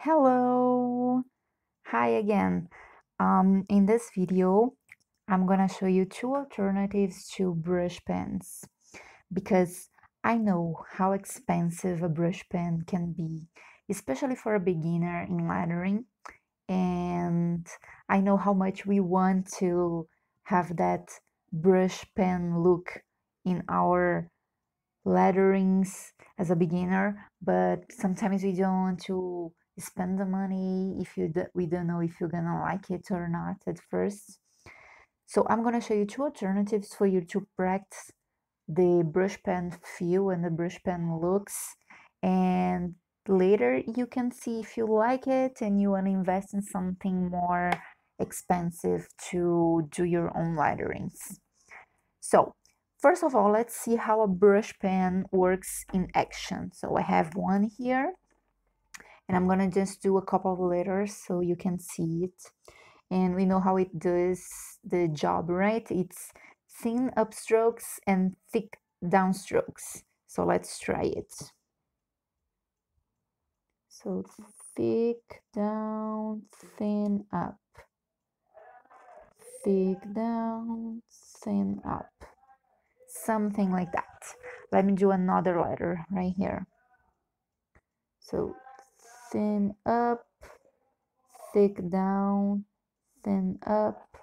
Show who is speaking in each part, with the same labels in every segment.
Speaker 1: Hello! Hi again. In this video, I'm gonna show you two alternatives to brush pens because I know how expensive a brush pen can be, especially for a beginner in lettering, and I know how much we want to have that brush pen look in our letterings as a beginner, but sometimes we don't want to spend the money if we don't know if you're gonna like it or not at first. So I'm gonna show you two alternatives for you to practice the brush pen feel and the brush pen looks, and later you can see if you like it and you want to invest in something more expensive to do your own letterings. So first of all, let's see how a brush pen works in action. So I have one here, and I'm gonna just do a couple of letters so you can see it. And we know how it does the job, right? It's thin upstrokes and thick downstrokes. So let's try it. So thick down, thin up. Thick down, thin up. Something like that. Let me do another letter right here. So thin up, thick down, thin up,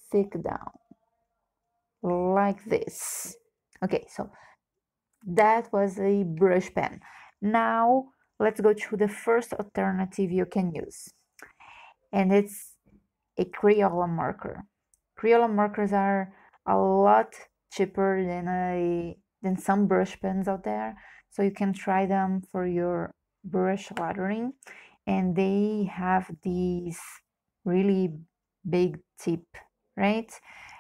Speaker 1: thick down, like this. Okay, so that was a brush pen. Now let's go to the first alternative you can use, and it's a Crayola marker. Crayola markers are a lot cheaper than some brush pens out there, so you can try them for your brush lettering, and they have these really big tip, right?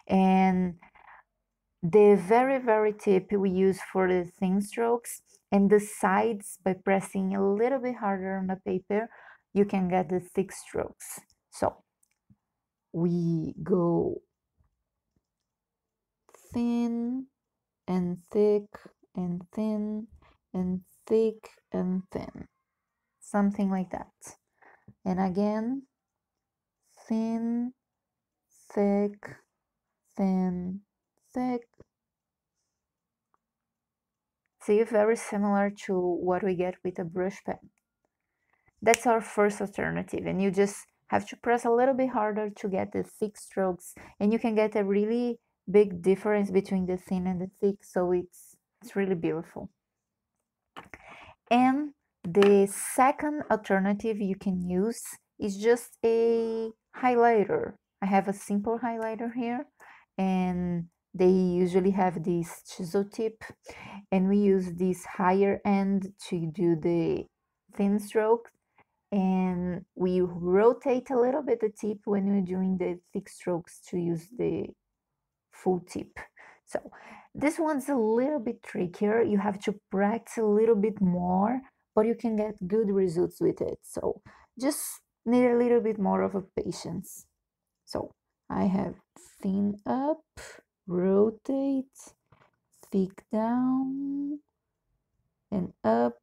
Speaker 1: And the very tip we use for the thin strokes, and the sides, by pressing a little bit harder on the paper, you can get the thick strokes. So we go thin and thick and thin and thick and thin, something like that. And again, thin, thick, thin, thick. See, very similar to what we get with a brush pen. That's our first alternative, and you just have to press a little bit harder to get the thick strokes, and you can get a really big difference between the thin and the thick, so it's really beautiful. And the second alternative you can use is just a highlighter. I have a simple highlighter here, and they usually have this chisel tip, and we use this higher end to do the thin strokes, and we rotate a little bit the tip when we're doing the thick strokes to use the full tip. So this one's a little bit trickier. You have to practice a little bit more, but you can get good results with it. So just need a little bit more of a patience. So I have thin up, rotate, thick down, and up.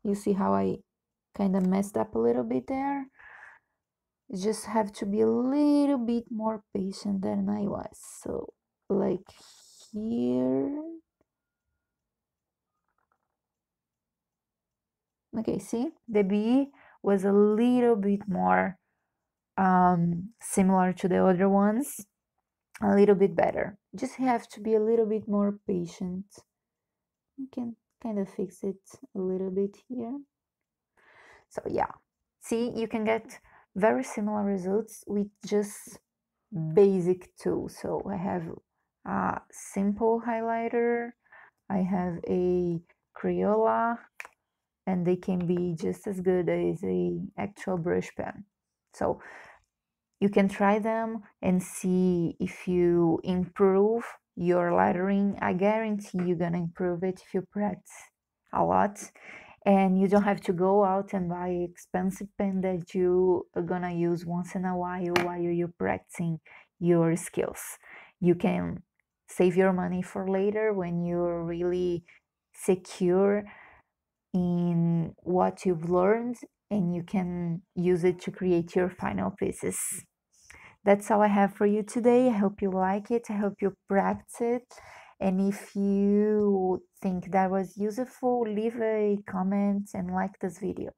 Speaker 1: You see how I kind of messed up a little bit there? You just have to be a little bit more patient than I was. So like here. Okay, see, the B was a little bit more similar to the other ones, a little bit better. Just have to be a little bit more patient. You can kind of fix it a little bit here. So yeah, see, you can get very similar results with just basic tools. So I have a simple highlighter, I have a Crayola, and they can be just as good as a actual brush pen. So you can try them and see if you improve your lettering. I guarantee you're gonna improve it if you practice a lot, and you don't have to go out and buy expensive pen that you are gonna use once in a while you're practicing your skills. You can save your money for later when you're really secure in what you've learned and you can use it to create your final pieces. That's all I have for you today. I hope you like it. I hope you practice it. And if you think that was useful, leave a comment and like this video.